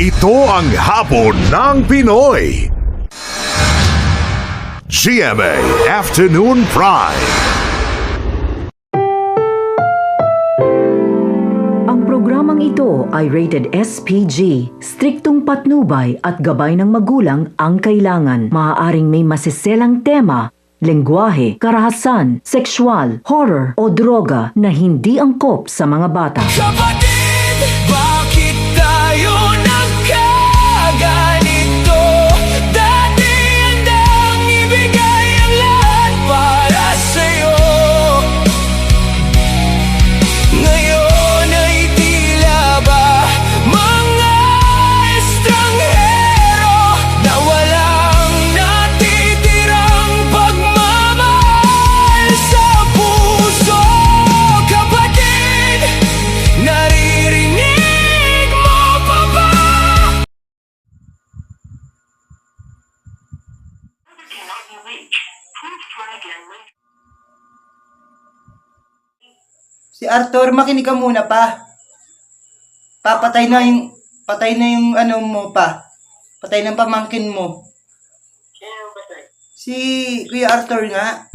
Ito ang Hapon ng Pinoy. GMA Afternoon Prime. Ang programang ito ay rated SPG. Striktong patnubay at gabay ng magulang ang kailangan. Maaaring may masiselang tema, lengguwahe, karahasan, sexual, horror o droga na hindi angkop sa mga bata. Kapatid, bakit tayo nagkaganito? Dati handang ibigay ang lahat para sa'yo. Ngayon ay tila ba mga estranghero na walang natitirang pagmamahal sa puso. Kapatid, naririnig mo pa ba? Si Arthur, makinig ka muna pa. Patay na yung ano mo pa. Patay ng pamangkin mo. Si Kuya Arthur nga.